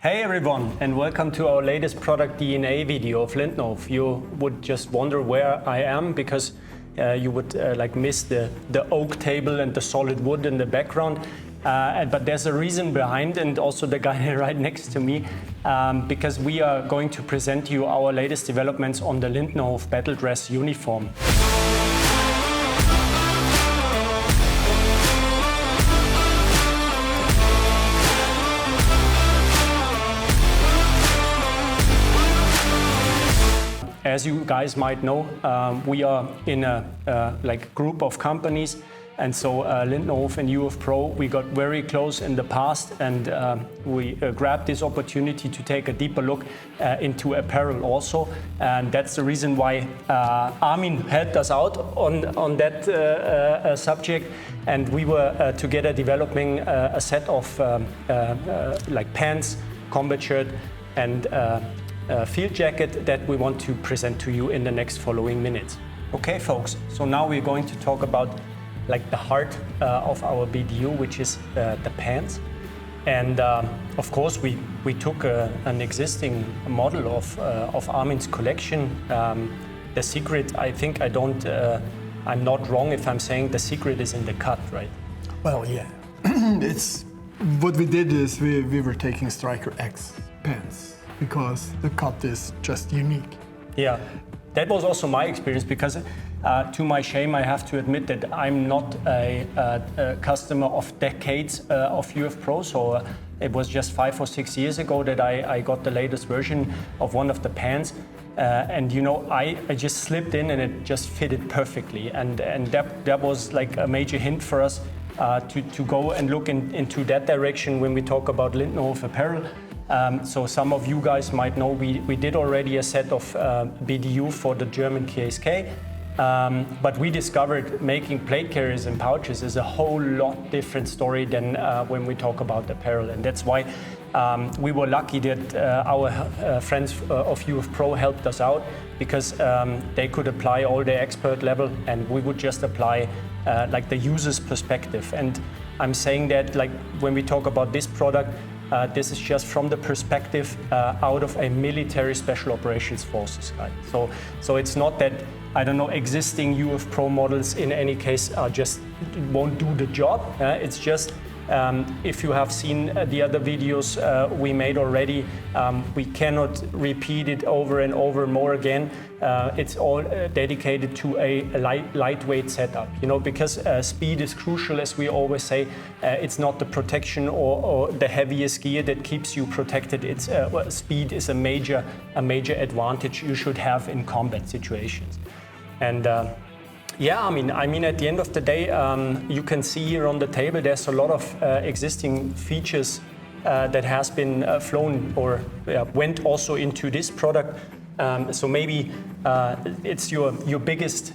Hey everyone, and welcome to our latest product DNA video of Lindnerhof. You would just wonder where I am because you would miss the oak table and the solid wood in the background. But there's a reason behind, and also the guy right next to me, because we are going to present you our latest developments on the Lindnerhof battle dress uniform. As you guys might know, we are in a group of companies, and so Lindnerhof and UF Pro, we got very close in the past, and we grabbed this opportunity to take a deeper look into apparel also, and that's the reason why Armin helped us out on that subject, and we were together developing a set of pants, combat shirt, and field jacket that we want to present to you in the next following minutes. Okay folks, so now we're going to talk about the heart of our BDU, which is the pants. And of course we took an existing model of Armin's collection. The secret, I think I'm not wrong if I'm saying the secret is in the cut, right? Well, yeah. It's what we did is we were taking 𝗺_X pants, because the cut is just unique. Yeah, that was also my experience, because to my shame I have to admit that I'm not a customer of decades of UF Pro, so it was just 5 or 6 years ago that I got the latest version of one of the pants, and you know, I just slipped in and it just fitted perfectly, and that was like a major hint for us to go and look into that direction when we talk about Lindnerhof apparel. So some of you guys might know we did already a set of BDU for the German 𝘂𝗀𝗏, but we discovered making plate carriers and pouches is a whole lot different story than when we talk about apparel, and that's why we were lucky that our friends of UF Pro helped us out, because they could apply all their expert level and we would just apply the user's perspective. And I'm saying that when we talk about this product, this is just from the perspective out of a military special operations forces, right? So it's not that, I don't know, existing UF Pro models in any case just won't do the job. It's just, if you have seen the other videos we made already, we cannot repeat it over and over more again. It's all dedicated to a lightweight setup, you know, because speed is crucial, as we always say. It's not the protection or the heaviest gear that keeps you protected. It's speed is a major advantage you should have in combat situations. And yeah, I mean, at the end of the day, you can see here on the table there's a lot of existing features that has been flown or went also into this product. So maybe it's your biggest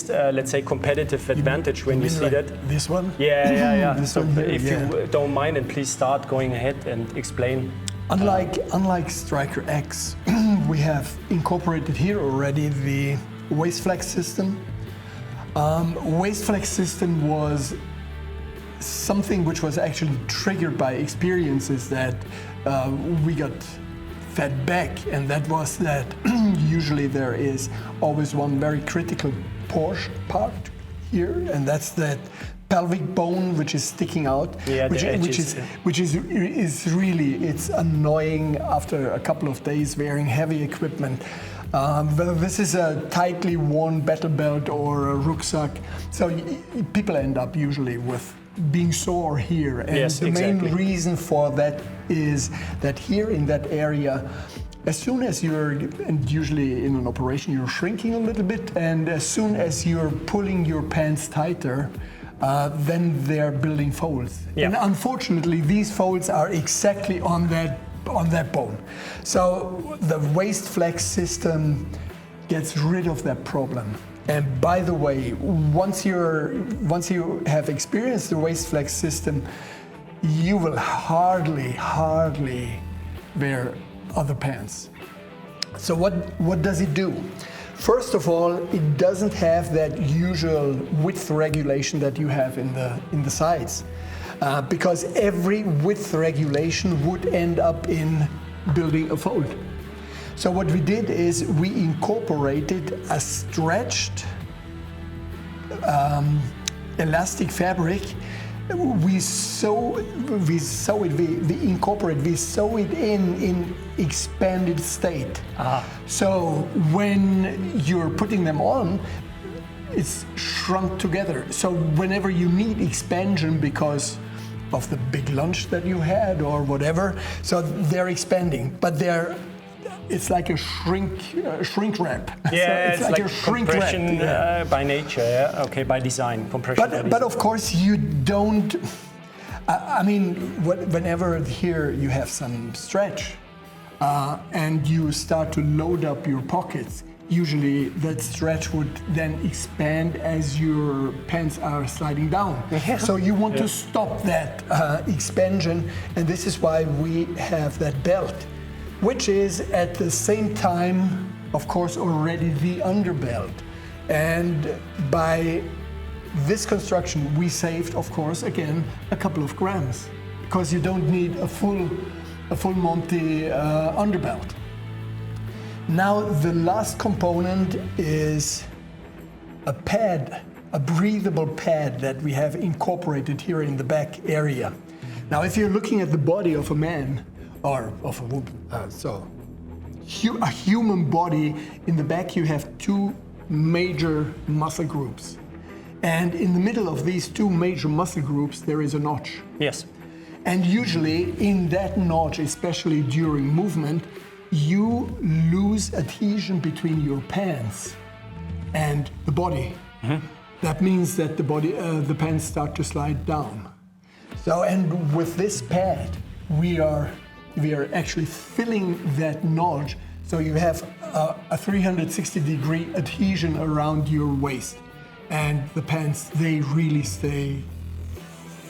let's say competitive advantage when you see that. This one? Yeah. This so one here, if you don't mind, and please start going ahead and explain. Unlike 𝗺_X, we have incorporated here already the waist-flex system. Waist-flex system was something which was actually triggered by experiences that we got fed back, and that was that usually there is always one very critical part here, and that's that pelvic bone which is sticking out, which is really, it's annoying after a couple of days wearing heavy equipment. Whether this is a tightly worn battle belt or a rucksack, so people end up usually with being sore here, and yes, the main reason for that is that here in that area, as soon as and usually in an operation you're shrinking a little bit, and as soon as you're pulling your pants tighter, then they're building folds. Yeah. And unfortunately these folds are exactly on that bone. So the waist-flex system gets rid of that problem. And by the way, once you have experienced the waist-flex system, you will hardly wear other pants. So what does it do? First of all, it doesn't have that usual width regulation that you have in the sides. because every width regulation would end up in building a fold. So what we did is we incorporated a stretched elastic fabric. We sew it in expanded state. So when you're putting them on, it's shrunk together. So whenever you need expansion because of the big lunch that you had or whatever, so they're expanding, but it's like a shrink wrap. Yeah, so it's like a shrink compression wrap. By nature, yeah? Okay, by design, compression by design. But of course you don't, I mean, whenever here you have some stretch and you start to load up your pockets, usually that stretch would then expand as your pants are sliding down. Yeah. So you want to stop that expansion, and this is why we have that belt, which is at the same time, of course, already the underbelt. And by this construction, we saved, of course, again, a couple of grams, because you don't need a full Monty underbelt. Now, the last component is a pad, a breathable pad that we have incorporated here in the back area. Now, if you're looking at the body of a man, or of a woman, a human body, in the back you have two major muscle groups. And in the middle of these two major muscle groups, there is a notch. Yes. And usually in that notch, especially during movement, you lose adhesion between your pants and the body. Mm-hmm. That means that the pants start to slide down. So, and with this pad, we are actually filling that notch, so you have a 360-degree adhesion around your waist. And the pants, they really stay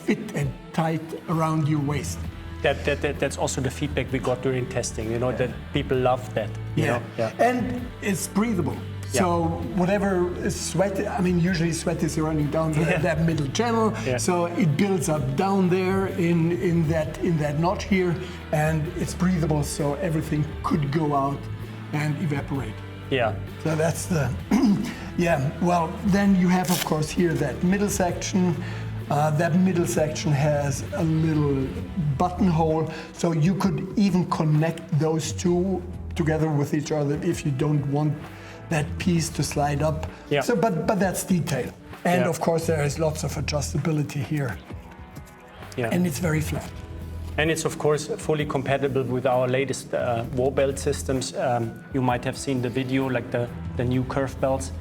fit and tight around your waist. That's also the feedback we got during testing, that people love that. You know? Yeah. And it's breathable. So whatever is sweat, usually sweat is running down that middle channel. Yeah. So it builds up down there in that notch here, and it's breathable, so everything could go out and evaporate. Yeah. So that's the, well, then you have, of course, here that middle section. That middle section has a little buttonhole, so you could even connect those two together with each other if you don't want that piece to slide up. Yeah. So, but that's detail. And of course, there is lots of adjustability here. Yeah. And it's very flat. And it's, of course, fully compatible with our latest war belt systems. You might have seen the video, like the new curve belts.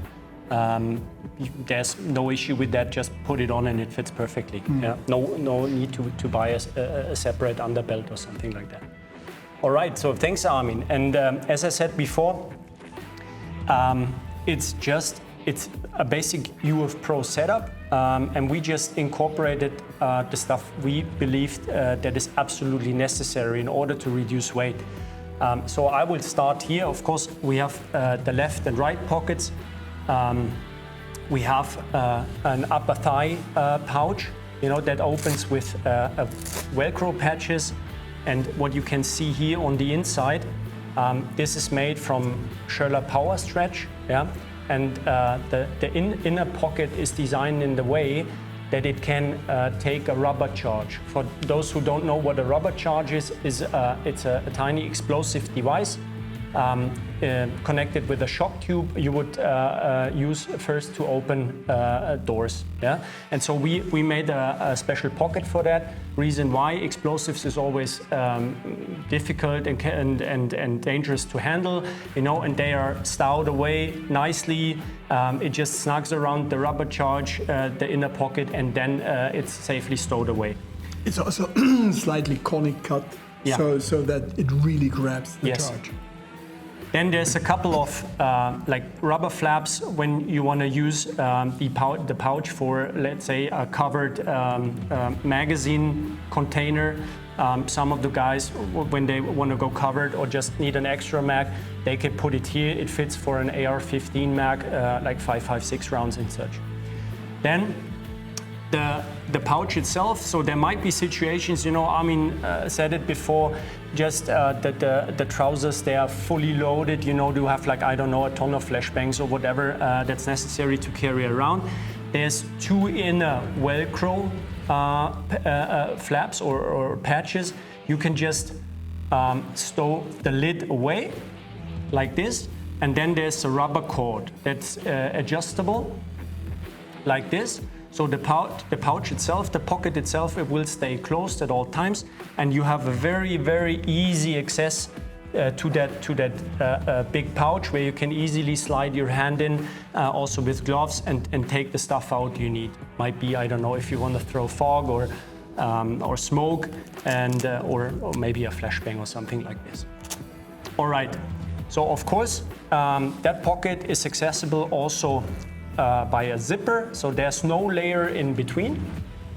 There's no issue with that, just put it on and it fits perfectly. Yeah. No need to buy a separate underbelt or something like that. All right, so thanks, Armin. And as I said before, it's a basic UF Pro setup, and we just incorporated the stuff we believed that is absolutely necessary in order to reduce weight. So I will start here. Of course, we have the left and right pockets. We have an upper thigh pouch, that opens with Velcro patches. And what you can see here on the inside, this is made from 𝘂𝗀𝗄𝗆 power stretch, and the inner pocket is designed in the way that it can take a rubber charge. For those who don't know what a rubber charge is it's a tiny explosive device connected with a shock tube you would use first to open doors. Yeah? And so we made a special pocket for that. Reason why: explosives is always difficult and dangerous to handle, and they are stowed away nicely. It just snugs around the rubber charge, the inner pocket, and then it's safely stowed away. It's also slightly conic cut, so that it really grabs the charge. Then there's a couple of like rubber flaps when you want to use the pouch for, let's say, a covered magazine container. Some of the guys, when they want to go covered or just need an extra mag, they can put it here. It fits for an AR-15 mag, like 5.56 rounds and such. Then the pouch itself. So there might be situations, you know, Armin said it before, just that the trousers, they are fully loaded, you know, do have like, I don't know, a ton of flashbangs or whatever that's necessary to carry around. There's 2 inner Velcro flaps or patches. You can just stow the lid away like this, and then there's a rubber cord that's adjustable like this. So the pouch itself, the pocket itself, it will stay closed at all times, and you have a very, very easy access to that big pouch where you can easily slide your hand in, also with gloves, and take the stuff out you need. Might be, I don't know, if you want to throw fog or smoke, and or maybe a flashbang or something like this. All right. So of course, that pocket is accessible also by a zipper, so there's no layer in between,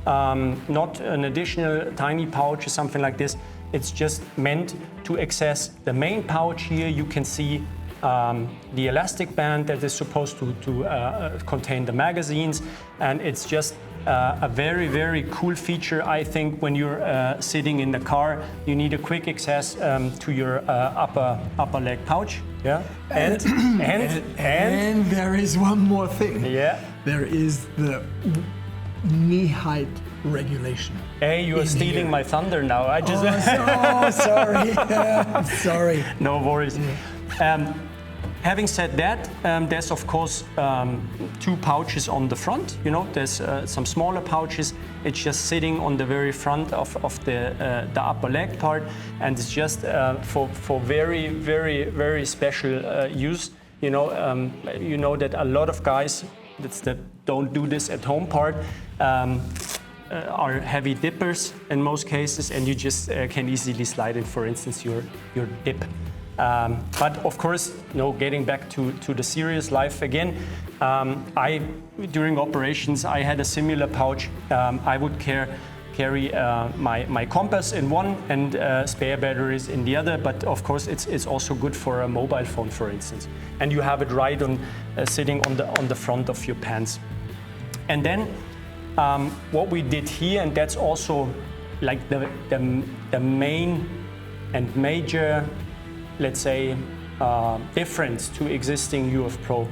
not an additional tiny pouch or something like this. It's just meant to access the main pouch here. You can see the elastic band that is supposed to contain the magazines, and it's just a very, very cool feature. I think when you're sitting in the car, you need a quick access to your upper leg pouch. Yeah, and there is one more thing. Yeah, there is the knee height regulation. Hey, you are stealing my thunder now. I just sorry. Sorry. No worries. Having said that, there's of course 2 pouches on the front. You know, there's some smaller pouches. It's just sitting on the very front of the upper leg part, and it's just for very, very, very special use. You know that a lot of guys that don't do this at home part are heavy dippers in most cases, and you just can easily slide in, for instance, your dip. But of course, you know, getting back to the serious life again, during operations, I had a similar pouch. I would carry my compass in one and spare batteries in the other, but of course it's also good for a mobile phone, for instance. And you have it right on sitting on the front of your pants. And then what we did here, and that's also like the main and major, let's say, difference to existing UF Pro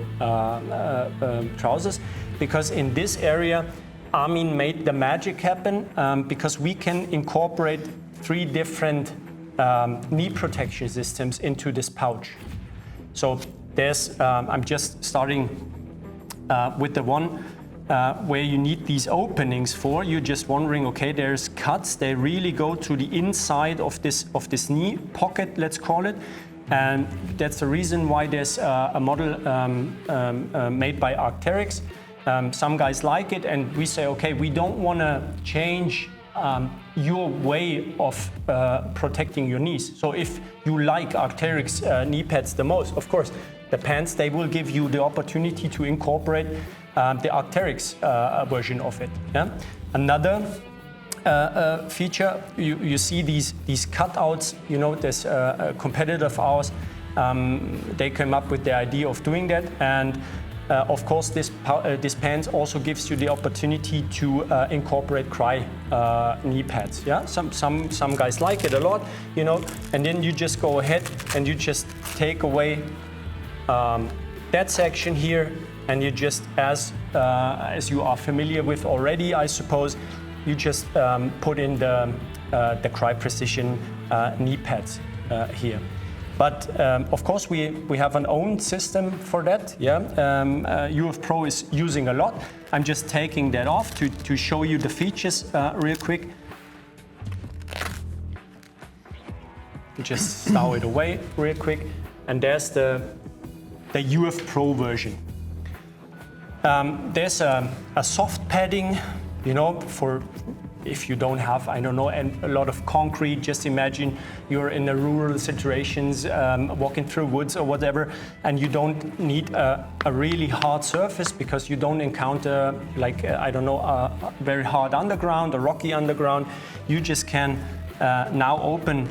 trousers, because in this area Armin made the magic happen, because we can incorporate 3 different knee protection systems into this pouch. So there's, I'm just starting with the one where you need these openings for. You're just wondering, okay, there's cuts, they really go to the inside of this knee pocket, let's call it. And that's the reason why there's a model made by Arc'teryx. Some guys like it, and we say, okay, we don't want to change your way of protecting your knees. So if you like Arc'teryx knee pads the most, of course, the pants, they will give you the opportunity to incorporate the Arc'teryx version of it. Yeah? Another feature, you see these cutouts. You know, there's a competitor of ours, they came up with the idea of doing that, and of course this pants also gives you the opportunity to incorporate Crye knee pads. Yeah, some guys like it a lot, you know, and then you just go ahead and you just take away that section here, and you just, as you are familiar with already, I suppose, you just put in the Crye Precision knee pads here. But of course, we have an own system for that. Yeah, UF Pro is using a lot. I'm just taking that off to show you the features real quick. Just stow it away real quick, and there's the UF Pro version. There's a soft padding, you know, for if you don't have, I don't know, a lot of concrete. Just imagine you're in a rural situations, walking through woods or whatever, and you don't need a really hard surface because you don't encounter, like, I don't know, a very hard underground, a rocky underground. You just can now open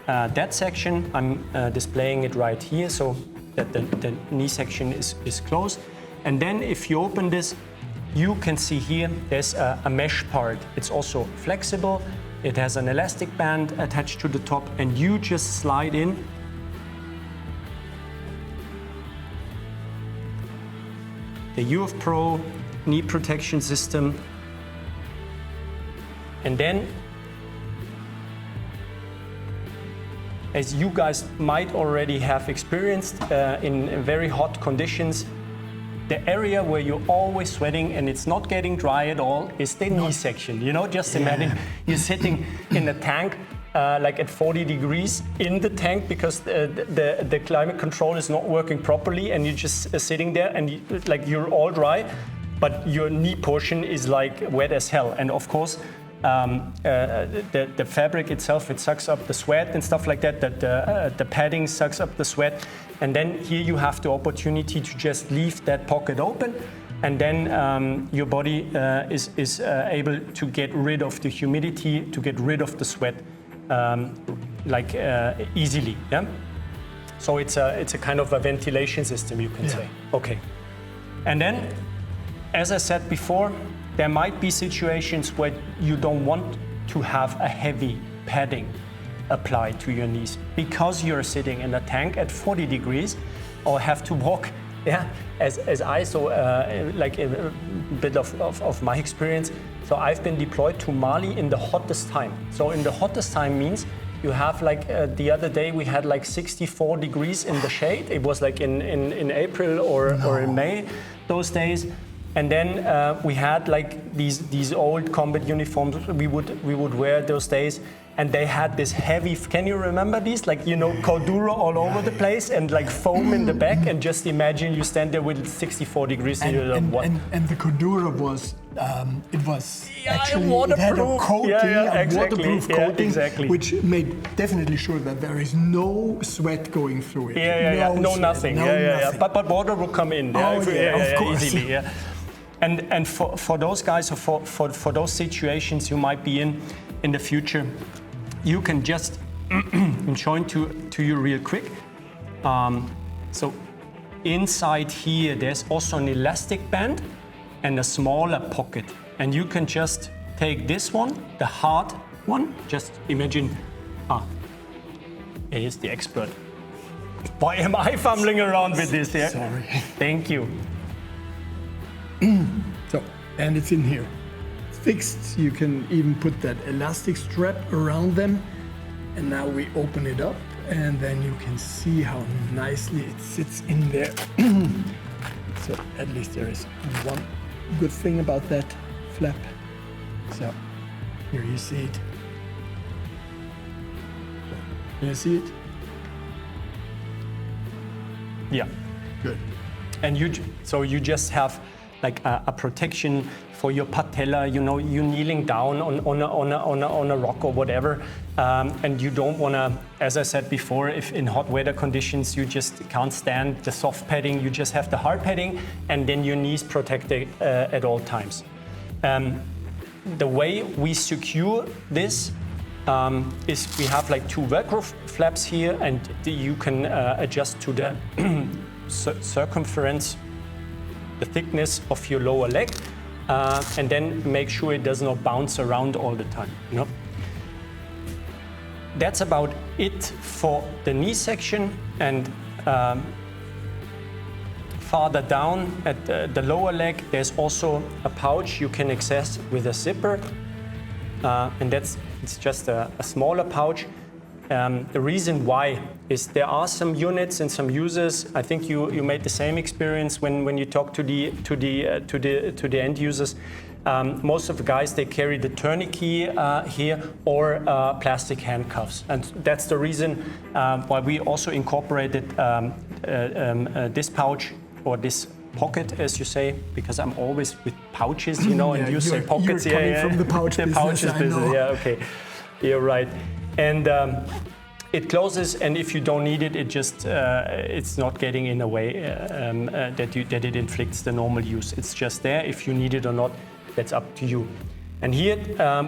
that section. I'm displaying it right here so that the knee section is closed. And then if you open this, you can see here, there's a mesh part. It's also flexible. It has an elastic band attached to the top, and you just slide in. The UF Pro knee protection system. And then, as you guys might already have experienced in very hot conditions, the area where you're always sweating and it's not getting dry at all is the knee section. You know, just imagine you're sitting in a tank like at 40 degrees in the tank because the climate control is not working properly, and you're just sitting there and you're all dry, but your knee portion is like wet as hell. And of course, the fabric itself, it sucks up the sweat and stuff like that, the padding sucks up the sweat. And then here you have the opportunity to just leave that pocket open, and then your body is able to get rid of the humidity, to get rid of the sweat easily. Yeah? So it's a kind of a ventilation system, you can say. Okay. And then, as I said before, there might be situations where you don't want to have a heavy padding applied to your knees because you're sitting in a tank at 40 degrees or have to walk, as I saw, like a bit of my experience. So I've been deployed to Mali in the hottest time. So in the hottest time means you have the other day we had like 64 degrees in the shade. It was like in April or in May those days. And then we had like these old combat uniforms we would wear those days, and they had this heavy. Can you remember these? Like, you know, cordura all over the place and like foam in the back. And just imagine you stand there with 64 degrees and you're like, what? And the cordura was actually waterproof. It had a coating, exactly. waterproof coating, exactly. which made definitely sure that there is no sweat going through it. No nothing. Nothing. But water will come in. Of course. Easily. Yeah. And for those guys, or for those situations you might be in the future, you can just join to you real quick. So inside here, there's also an elastic band and a smaller pocket. And you can just take this one, the hard one, just imagine, here's the expert. Why am I fumbling around with this here? Sorry. Thank you. So, and it's in here. It's fixed. You can even put that elastic strap around them. And now we open it up, and then you can see how nicely it sits in there. So at least there is one good thing about that flap. So here you see it. You see it? Yeah. Good. And you just have like a protection for your patella. You know, you're kneeling down on a rock or whatever, and you don't want to, as I said before, if in hot weather conditions you just can't stand the soft padding, you just have the hard padding, and then your knees protected at all times. The way we secure this is we have like two Velcro flaps here, and you can adjust to the circumference, the thickness of your lower leg, and then make sure it does not bounce around all the time. You know? That's about it for the knee section. And farther down at the lower leg, there's also a pouch you can access with a zipper, and it's just a smaller pouch. The reason why is there are some units and some users. I think you made the same experience when you talk to the end users. Most of the guys, they carry the tourniquet here or plastic handcuffs, and that's the reason why we also incorporated this pouch or this pocket, as you say, because I'm always with pouches, you know, and you say pockets. You're coming from the pouch the business, pouches business. Yeah, okay, you're right. And it closes, and if you don't need it, it just it's not getting in a way that it inflicts the normal use. It's just there. If you need it or not, that's up to you. And here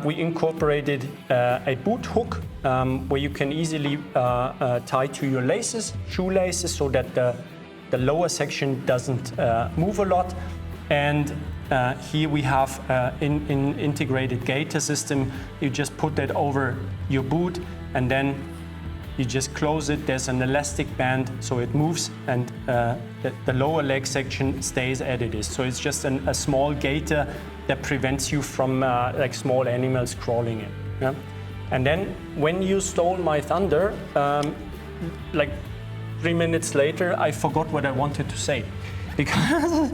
we incorporated a boot hook where you can easily tie to your laces, shoelaces, so that the lower section doesn't move a lot. And here we have in integrated 𝗂𝗀𝗃 system. You just put that over your boot and then you just close it. There's an elastic band, so it moves, and the lower leg section stays as it is. So it's just a small gaiter that prevents you from like small animals crawling in. Yeah? And then when you stole my thunder, like 3 minutes later, I forgot what I wanted to say. Because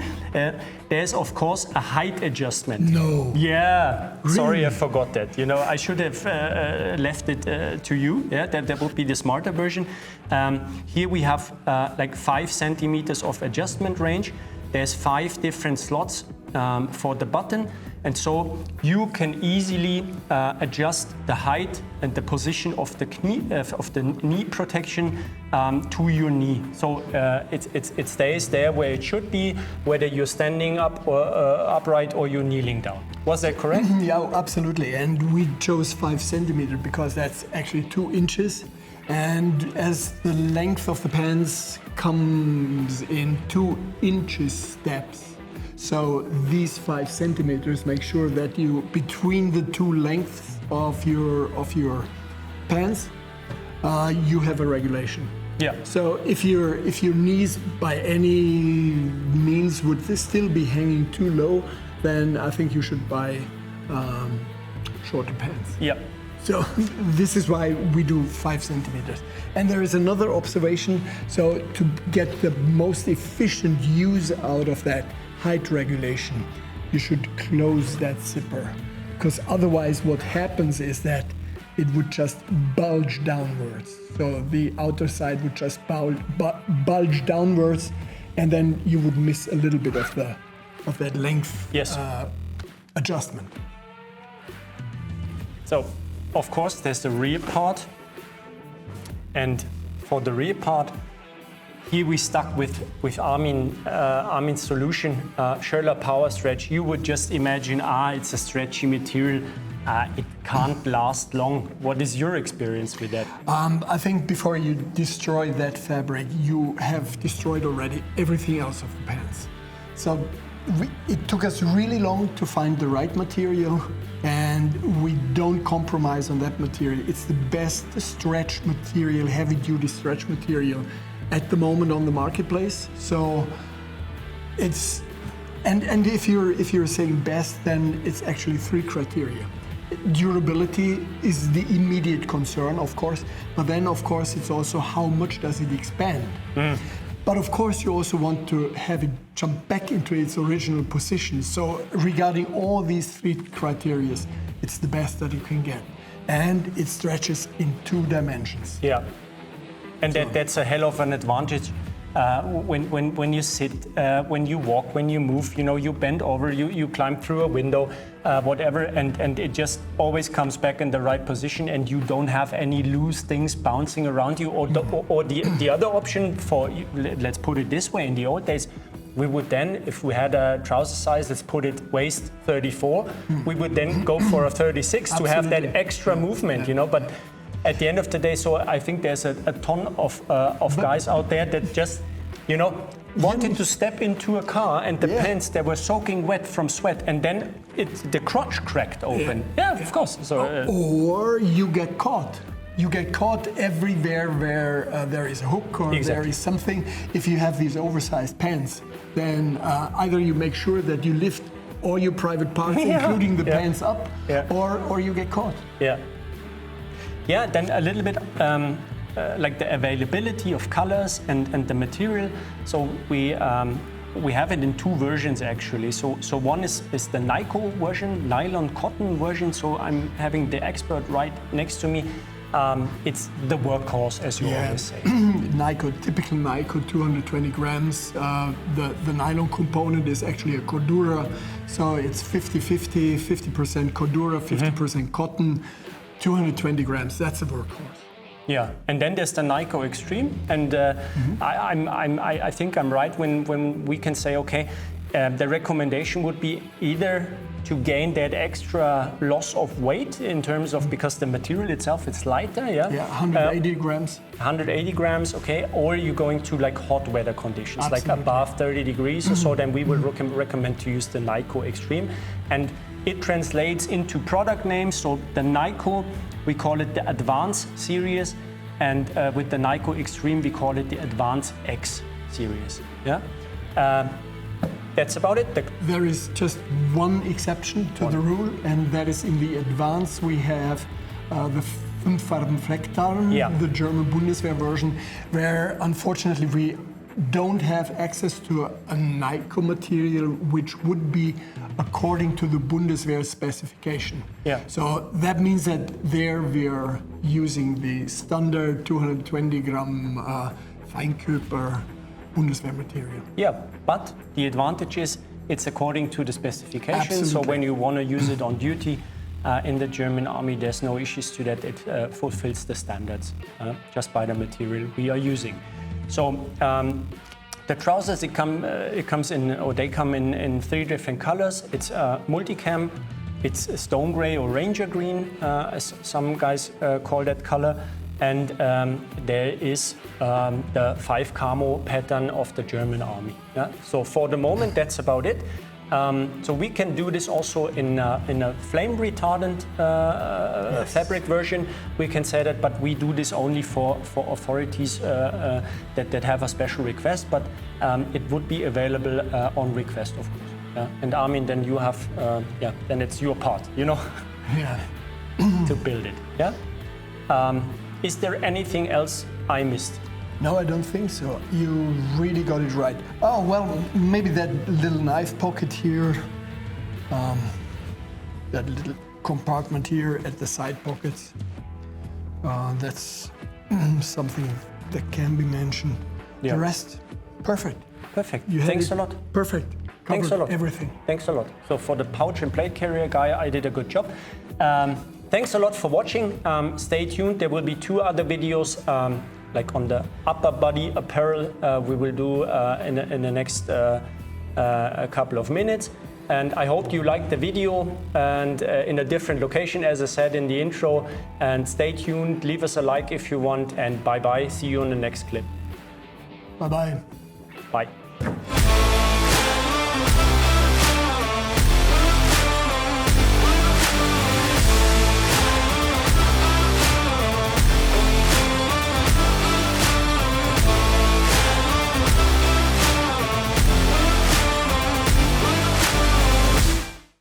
there's, of course, a height adjustment. No. Yeah. Really? Sorry, I forgot that. You know, I should have left it to you. Yeah, that would be the smarter version. Here we have like 5 centimeters of adjustment range. There's 5 different slots for the button. And so you can easily adjust the height and the position of the knee protection to your knee. So it stays there where it should be, whether you're standing up or upright or you're kneeling down. Was that correct? Yeah, absolutely. And we chose 5 centimeters because that's actually 2 inches. And as the length of the pants comes in 2 inches steps, so these 5 centimeters make sure that you, between the 2 lengths of your pants, you have a regulation. Yeah. So if your knees by any means would still be hanging too low, then I think you should buy shorter pants. Yeah. So this is why we do 5 centimeters. And there is another observation. So to get the most efficient use out of that height regulation, you should close that zipper, because otherwise what happens is that it would just bulge downwards. So the outer side would just bulge downwards, and then you would miss a little bit of that length adjustment. So, of course, there's the rear part, and for the rear part, here we stuck with Armin's solution, 𝗂𝗀𝗃 Power Stretch. You would just imagine, it's a stretchy material. It can't last long. What is your experience with that? I think before you destroy that fabric, you have destroyed already everything else of the pants. So it took us really long to find the right material, and we don't compromise on that material. It's the best stretch material, heavy-duty stretch material at the moment on the marketplace. So it's, and if you're saying best, then it's actually 3 criteria. Durability is the immediate concern, of course, but then of course it's also how much does it expand. But of course you also want to have it jump back into its original position. So regarding all these 3 criteria, it's the best that you can get. And it stretches in 2 dimensions. Yeah. And that's a hell of an advantage when you sit, when you walk, when you move. You know, you bend over, you climb through a window, whatever, and it just always comes back in the right position, and you don't have any loose things bouncing around you. Or the other option for, let's put it this way, in the old days, we would then, if we had a trouser size, let's put it waist 34, we would then go for a 36 to have that extra movement, you know. But at the end of the day, so I think there's a ton of guys out there that just, you know, wanted to step into a car and the pants, they were soaking wet from sweat, and then the crotch cracked open. Yeah, of course. So, or you get caught. You get caught everywhere where there is a hook or there is something. If you have these oversized pants, then either you make sure that you lift all your private parts, including the pants up, or you get caught. Yeah. Yeah, then a little bit like the availability of colors and the material. So we have it in 2 versions actually. So one is the NICO version, nylon cotton version. So I'm having the expert right next to me. It's the workhorse, as you always say. NICO, typical NICO, 220 grams. The nylon component is actually a Cordura. So it's 50-50, 50% Cordura, 50% cotton. 220 grams, that's a workhorse. Yeah, and then there's the NICO Extreme, and I think I'm right when we can say, okay, the recommendation would be either to gain that extra loss of weight in terms of, because the material itself is lighter, yeah? Yeah, 180 grams. 180 grams, okay, or you're going to like hot weather conditions, Absolutely. like above 30 degrees or so, then we will recommend to use the 𝗺𝗁 Extreme. And it translates into product names, so the 𝗺𝗁, we call it the Advanced series, and with the 𝗺𝗁 Extreme, we call it the Advanced X series, yeah? That's about it. There is just one exception to the rule, and that is in the Advanced we have the 𝗵𝗺𝗺𝗺, Yeah. the German Bundeswehr version, where unfortunately we don't have access to a 𝗺𝗁 material which would be according to the Bundeswehr specification. Yeah. So that means that there we are using the standard 220 gram 𝗖𝗀𝗄𝗵 Bundeswehr material. Yeah, but the advantage is it's according to the specification. Absolutely. So when you want to use it on duty in the German army, there's no issues to that. It fulfills the standards just by the material we are using. So the trousers, they come in 3 different colors. It's multicam, it's stone gray or ranger green, as some guys call that color. And there is the 5 camo pattern of the German army. Yeah? So for the moment, that's about it. So we can do this also in a flame retardant Yes. fabric version. We can say that, but we do this only for authorities that have a special request. But it would be available on request, of course. Yeah? And Armin, then you have, then it's your part, you know, Yeah. to build it. Yeah. Is there anything else I missed? No, I don't think so. You really got it right. Oh, well, maybe that little knife pocket here, that little compartment here at the side pockets. That's something that can be mentioned. Yeah. The rest, perfect. Perfect. You had Thanks it a lot. Perfect. Thanks a Covered lot. everything. Thanks a lot. So for the pouch and plate carrier guy, I did a good job. Thanks a lot for watching. Stay tuned. There will be 2 other videos, like on the upper body apparel. We will do in the next a couple of minutes. And I hope you liked the video, and in a different location, as I said in the intro. And stay tuned. Leave us a like if you want. And bye bye. See you on the next clip. Bye-bye. Bye.